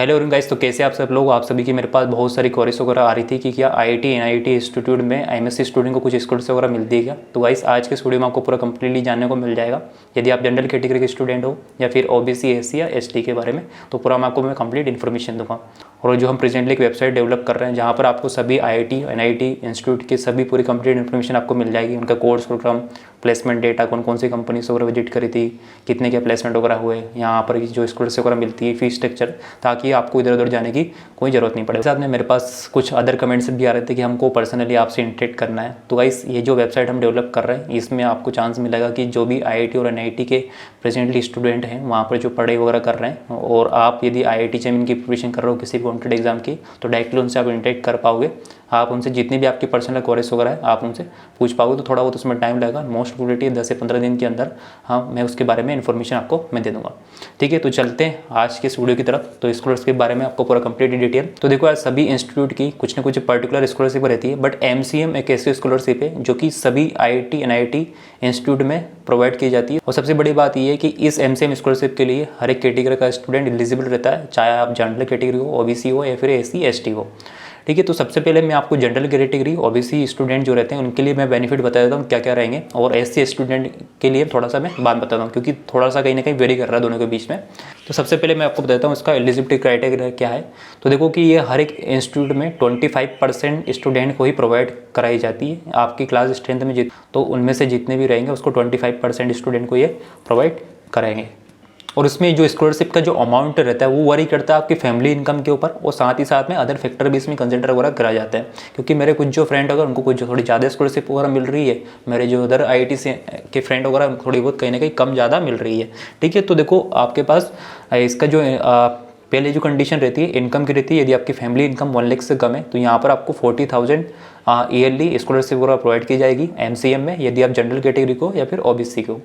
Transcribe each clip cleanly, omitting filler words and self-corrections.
Hello guys, तो कैसे आप सब लोग। आप सभी की मेरे पास बहुत सारी क्वेरीज वगैरह आ रही थी कि क्या आईआईटी एनआईटी इंस्टीट्यूट में एमएससी स्टूडेंट को कुछ स्कॉलरशिप वगैरह मिलती है क्या। तो गाइस आज के स्टूडियो में आपको पूरा कंप्लीटली जानने को मिल जाएगा। यदि आप जनरल कैटेगरी के स्टूडेंट हो या फिर ओबीसी एससी या एसटी के बारे में, तो पूरा मैं कंप्लीट इन्फॉर्मेशन दूंगा। और जो हम प्रेजेंटली एक वेबसाइट डेवलप कर रहे हैं जहाँ पर आपको सभी आईआईटी एनआईटी इंस्टीट्यूट की सभी पूरी कंप्लीट इन्फॉर्मेशन आपको मिल जाएगी। उनका कोर्स प्रोग्राम, प्लेसमेंट डेटा, कौन कौन सी कंपनीज वगैरह विजिट करी थी, कितने क्या प्लेसमेंट वगैरह हुए, यहाँ पर जो स्कॉलरशिप वगैरह मिलती है, फीस स्ट्रक्चर, ताकि आपको इधर उधर जाने की कोई ज़रूरत नहीं पड़े। साथ में मेरे पास कुछ अदर कमेंट्स भी आ रहे थे कि हमको पर्सनली आपसे इंटरेक्ट करना है। तो गाइस ये जो वेबसाइट हम डेवलप कर रहे हैं इसमें आपको चांस मिलेगा कि जो भी आईआईटी और एनआईटी के प्रेजेंटली स्टूडेंट हैं वहाँ पर जो पढ़ाई वगैरह कर रहे हैं, और आप यदि आईआईटी जेईई की प्रिपरेशन कर रहे हो किसी भी वांटेड एग्जाम की, तो डायरेक्टली उनसे आप इंटरेक्ट कर पाओगे। आप उनसे जितनी भी आपकी पर्सनल क्वेरीज वगैरह है आप उनसे पूछ पाओगे। तो थोड़ा बहुत उसमें टाइम लगेगा, मोस्ट प्रोबेबिलिटी 10 से 15 दिन के अंदर मैं उसके बारे में इन्फॉर्मेशन आपको मैं दे दूंगा। ठीक है, तो चलते हैं आज के वीडियो की तरफ। तो स्कॉलरशिप के बारे में आपको पूरा कंप्लीट डिटेल। तो देखो आज सभी इंस्टीट्यूट की कुछ ना कुछ पर्टिकुलर स्कॉलरशिप रहती है, बट एमसीएम एक ऐसी स्कॉलरशिप है जो कि सभी आईआईटी एनआईटी इंस्टीट्यूट में प्रोवाइड की जाती है। और सबसे बड़ी बात यह है कि इस एमसीएम स्कॉलरशिप के लिए हर एक कैटेगरी का स्टूडेंट एलिजिबल रहता है, चाहे आप जनरल कैटेगरी हो, ओबीसी हो या फिर एससी एसटी हो। ठीक है, तो सबसे पहले मैं आपको जनरल कैटेगरी ओबीसी स्टूडेंट जो रहते हैं उनके लिए मैं बेनिफिट बता देता हूँ क्या क्या रहेंगे, और एससी स्टूडेंट के लिए थोड़ा सा मैं बात बताता हूँ क्योंकि थोड़ा सा कहीं ना कहीं वेरी कर रहा है दोनों के बीच में। तो सबसे पहले मैं आपको बताता हूँ इसका एलिजिबिलिटी क्राइटेरिया क्या है। तो देखो कि ये हर एक इंस्टीट्यूट में 25% स्टूडेंट को ही प्रोवाइड कराई जाती है। आपकी क्लास स्ट्रेंथ में तो उनमें से जितने भी रहेंगे उसको 25% स्टूडेंट को ये प्रोवाइड कराएंगे। और उसमें जो स्कॉलरशिप का जो अमाउंट रहता है वो वरी करता है आपकी फैमिली इनकम के ऊपर, और साथ ही साथ में अदर फैक्टर भी इसमें कंसिडर वगैरह करा जाता है। क्योंकि मेरे कुछ जो फ्रेंड अगर उनको कुछ थोड़ी ज़्यादा स्कॉलरशिप वगैरह मिल रही है, मेरे जो अदर आईआईटी से के फ्रेंड वगैरह थोड़ी बहुत कहीं ना कहीं कम ज़्यादा मिल रही है। ठीक है, तो देखो आपके पास इसका जो पहले जो कंडीशन रहती है इनकम की रहती है, यदि आपकी फैमिली इनकम 1 लाख से कम है तो यहाँ पर आपको 40,000 ईयरली स्कॉलरशिप वगैरह प्रोवाइड की जाएगी एमसीएम में, यदि आप जनरल कैटेगरी को या फिर ओबीसी को।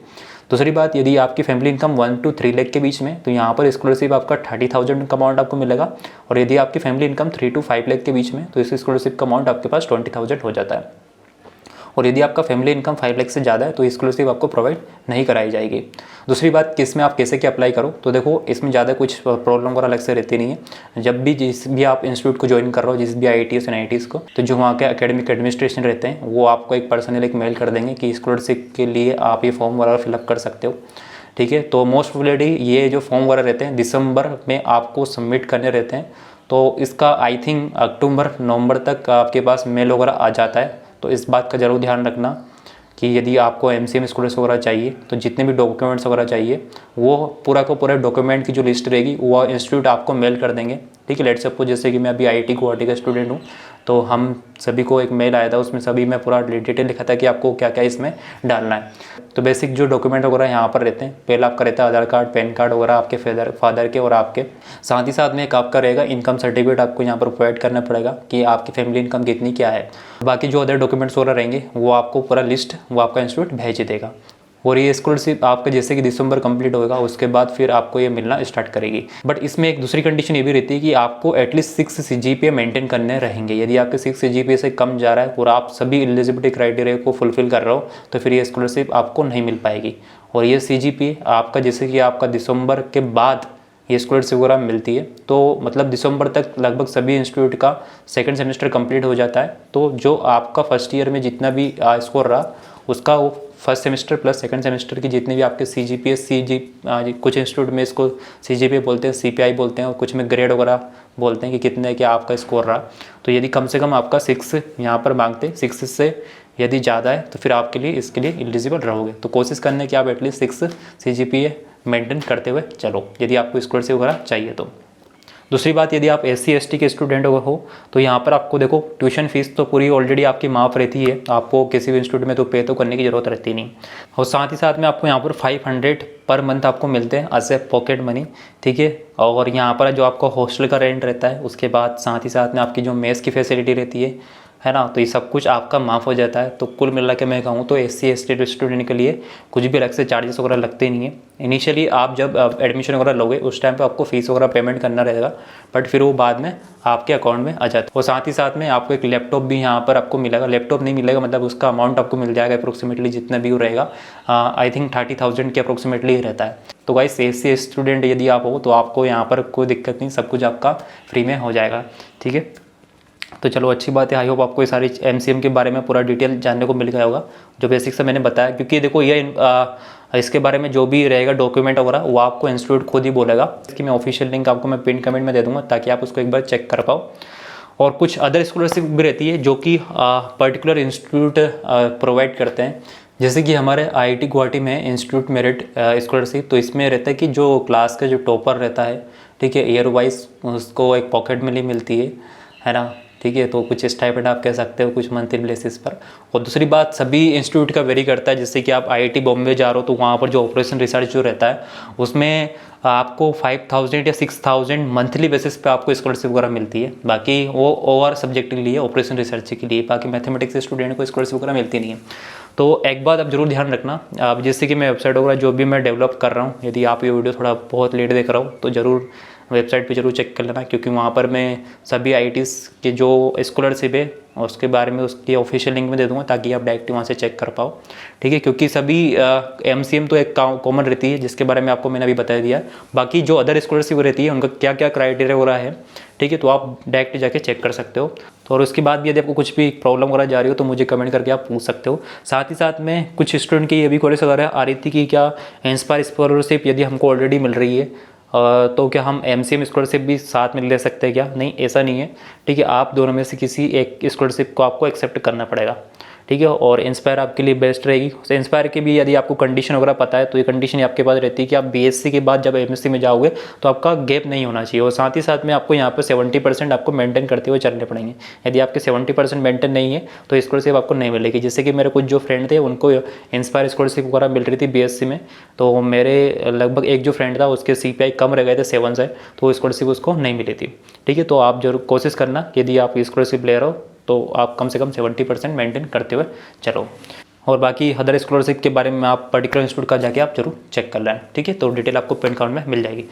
दूसरी बात, यदि आपकी फैमिली इनकम 1 to 3 लाख के बीच में तो यहाँ पर स्कॉलरशिप आपका 30,000 का अमाउंट आपको मिलेगा। और यदि आपकी फैमिली इनकम 3 to 5 लाख के बीच में तो इस स्कॉलरशिप का अमाउंट आपके पास 20,000 हो जाता है। और यदि आपका फैमिली इनकम 5 लाख से ज़्यादा है तो स्कॉलरशिप आपको प्रोवाइड नहीं कराई जाएगी। दूसरी बात कि इसमें आप कैसे क्या अप्लाई करो, तो देखो इसमें ज़्यादा कुछ प्रॉब्लम वगैरह अलग से रहती नहीं है। जब भी जिस भी आप इंस्टीट्यूट को ज्वाइन कर रहे हो, जिस भी आईआईटीज़ एनआईटीज़ को, तो जो वहाँ के एकेडमिक एडमिनिस्ट्रेशन रहते हैं वो आपको एक पर्सनल एक मेल कर देंगे कि स्कॉलरशिप के लिए आप ये फॉर्म वगैरह फिलअप कर सकते हो। ठीक है, तो मोस्ट प्रोबेबली ये जो फॉर्म वगैरह रहते हैं दिसंबर में आपको सबमिट करने रहते हैं। तो इसका आई थिंक अक्टूबर नवंबर तक आपके पास मेल वगैरह आ जाता है। तो इस बात का ज़रूर ध्यान रखना कि यदि आपको एमसीएम स्कॉलरशिप वगैरह चाहिए तो जितने भी डॉक्यूमेंट्स वगैरह चाहिए वो पूरा का पूरा डॉक्यूमेंट की जो लिस्ट रहेगी वो इंस्टीट्यूट आपको मेल कर देंगे। ठीक है, लेट्स सपोज जैसे कि मैं अभी आईआईटी गुवाहाटी का स्टूडेंट हूँ, तो हम सभी को एक मेल आया था, उसमें सभी में पूरा डिटेल लिखा था कि आपको क्या क्या इसमें डालना है। तो बेसिक जो डॉक्यूमेंट वगैरह यहाँ पर रहते हैं, पहला आपका रहता है आधार कार्ड, पैन कार्ड वगैरह आपके फादर के और आपके, साथ ही साथ में एक आपका रहेगा इनकम सर्टिफिकेट आपको यहाँ पर प्रोवाइड करना पड़ेगा कि आपकी फैमिली इनकम कितनी क्या है। बाकी जो अदर डॉक्यूमेंट्स वगैरह रहेंगे वो आपको पूरा लिस्ट वो आपका इंस्टीट्यूट भेज देगा। और ये स्कॉलरशिप आपका जैसे कि दिसंबर कंप्लीट होगा उसके बाद फिर आपको ये मिलना स्टार्ट करेगी। बट इसमें एक दूसरी कंडीशन ये भी रहती है कि आपको एटलीस्ट 6 CGPA मेंटेन करने रहेंगे। यदि आपके 6 CGPA से कम जा रहा है और आप सभी एलिजिबिलिटी क्राइटेरिया को फुलफिल कर रहे हो तो फिर ये स्कॉलरशिप आपको नहीं मिल पाएगी। और ये CGPA आपका जैसे कि आपका दिसंबर के बाद ये स्कॉलरशिप वगैरह मिलती है, तो मतलब दिसंबर तक लगभग सभी इंस्टीट्यूट का सेकंड सेमेस्टर कंप्लीट हो जाता है। तो जो आपका फर्स्ट ईयर में जितना भी स्कोर रहा उसका वो first semester plus second semester की जितने भी आपके CGPA कुछ इंस्टीट्यूट में इसको CGPA बोलते हैं, CPI बोलते हैं, और कुछ में ग्रेड वगैरह बोलते हैं कि कितने क्या आपका स्कोर रहा। तो यदि कम से कम आपका 6 यहाँ पर मांगते हैं, 6 से यदि ज़्यादा है तो फिर आपके लिए इसके लिए एलिजिबल रहोगे। तो कोशिश करने की आप एटलीस्ट 6 CGPA मेंटेन करते हुए चलो यदि आपको स्कॉलरशिप वगैरह चाहिए तो। दूसरी बात, यदि आप SC ST के स्टूडेंट हो तो यहाँ पर आपको देखो ट्यूशन फीस तो पूरी ऑलरेडी आपकी माफ़ रहती है, आपको किसी भी इंस्टीट्यूट में तो पे तो करने की ज़रूरत रहती नहीं। और साथ ही साथ में आपको यहाँ पर 500 पर मंथ आपको मिलते हैं एज ए पॉकेट मनी। ठीक है, और यहाँ पर जो आपका हॉस्टल का रेंट रहता है उसके बाद साथ ही साथ में आपकी जो मेस की फैसिलिटी रहती है, है ना। तो ये सब कुछ आपका माफ़ हो जाता है। तो कुल मिला के मैं कहूँ तो SC/ST स्टूडेंट के लिए कुछ भी अलग से चार्जेस वगैरह लगते नहीं है। इनिशियली आप जब एडमिशन वगैरह लोगे उस टाइम पे आपको फ़ीस वगैरह पेमेंट करना रहेगा, बट फिर वो बाद में आपके अकाउंट में आ जाता है। और साथ ही साथ में आपको एक लैपटॉप भी यहाँ पर आपको मिलेगा। लैपटॉप नहीं मिलेगा मतलब उसका अमाउंट आपको मिल जाएगा अप्रोक्सीमेटली जितना भी वो रहेगा, आई थिंक 30,000 के अप्रोक्सीमेटली ही रहता है। तो गाइस SC स्टूडेंट यदि आप हो तो आपको यहाँ पर कोई दिक्कत नहीं, सब कुछ आपका फ्री में हो जाएगा, ठीक है। तो चलो अच्छी बात है। आई होप आपको ये सारी MCM के बारे में पूरा डिटेल जानने को मिल गया होगा, जो बेसिक से मैंने बताया। क्योंकि देखो ये इसके बारे में जो भी रहेगा डॉक्यूमेंट वगैरह वो आपको इंस्टीट्यूट खुद ही बोलेगा। इसकी मैं ऑफिशियल लिंक आपको मैं पिन कमेंट में दे दूँगा ताकि आप उसको एक बार चेक कर पाओ। और कुछ अदर स्कॉलरशिप भी रहती है जो कि पर्टिकुलर इंस्टीट्यूट प्रोवाइड करते हैं। जैसे कि हमारे IIT गुवाहाटी में इंस्टीट्यूट मेरिट स्कॉलरशिप, तो इसमें रहता है कि जो क्लास का जो टॉपर रहता है, ठीक है, ईयर वाइज उसको एक पॉकेट मनी मिलती है ना, ठीक है। तो कुछ स्टाइपेंड आप कह सकते हो कुछ मंथली बेसिस पर। और दूसरी बात सभी इंस्टीट्यूट का वेरी करता है। जैसे कि आप IIT बॉम्बे जा रहे हो तो वहाँ पर जो ऑपरेशन रिसर्च जो रहता है उसमें आपको 5,000 या 6,000 मंथली बेसिस पे आपको स्कॉलरशिप वगैरह मिलती है। बाकी वो ओवर सब्जेक्ट के लिए, ऑपरेशन रिसर्च के लिए, बाकी मैथमेटिक्स स्टूडेंट को स्कॉलरशिप वगैरह मिलती नहीं है। तो एक बात आप जरूर ध्यान रखना, आप जैसे कि मैं वेबसाइट वगैरह जो भी मैं डेवलप कर रहा हूँ, यदि आप ये वीडियो थोड़ा बहुत लेट देख रहा हो तो ज़रूर वेबसाइट पे जरूर चेक कर लेना, क्योंकि वहाँ पर मैं सभी IITs के जो स्कॉलरशिप है उसके बारे में उसकी ऑफिशियल लिंक में दे दूँगा ताकि आप डायरेक्ट वहाँ से चेक कर पाओ, ठीक है। क्योंकि सभी MCM तो एक कॉमन रहती है जिसके बारे में आपको मैंने अभी बता दिया। बाकी जो अदर स्कॉलरशिप रहती है उनका क्या क्या क्राइटेरिया वगैरह है, ठीक है, तो आप डायरेक्ट जाके चेक कर सकते हो। तो और उसके बाद भी यदि आपको कुछ भी प्रॉब्लम वगैरह जा रही हो तो मुझे कमेंट करके आप पूछ सकते हो। साथ ही साथ में कुछ स्टूडेंट की ये भी क्वेरीज वगैरह आ रही थी कि क्या इंस्पायर स्कॉलरशिप यदि हमको ऑलरेडी मिल रही है तो क्या हम MCM स्कॉलरशिप भी साथ में ले सकते हैं क्या? नहीं, ऐसा नहीं है, ठीक है। आप दोनों में से किसी एक स्कॉलरशिप को आपको एक्सेप्ट करना पड़ेगा, ठीक है। और इंस्पायर आपके लिए बेस्ट रहेगी। तो इंस्पायर की भी यदि आपको कंडीशन वगैरह पता है तो ये कंडीशन आपके पास रहती है कि आप BSc के बाद जब MSc में जाओगे तो आपका गैप नहीं होना चाहिए। और साथ ही साथ में आपको यहाँ पर 70% आपको मेंटेन करते हुए चलने पड़ेंगे। यदि आपके 70% मेंटेन नहीं है तो स्कॉलरशिप आपको नहीं मिलेगी। जैसे कि मेरे कुछ जो फ्रेंड थे उनको इंस्पायर स्कॉलरशिप वगैरह मिल रही थी BSc में, तो मेरे लगभग एक जो फ्रेंड था उसके CPI कम रह गए थे 7 से, तो स्कॉलरशिप उसको नहीं मिली थी, ठीक है। तो आप जरूर कोशिश करना यदि आप स्कॉलरशिप ले रहे हो तो आप कम से कम 70% मेंटेन करते हुए चलो। और बाकी अदर स्कॉलरशिप के बारे में आप पर्टिकुलर इंस्टीट्यूट का जाके आप जरूर चेक कर लें, ठीक है। तो डिटेल आपको पिन कमेंट में मिल जाएगी।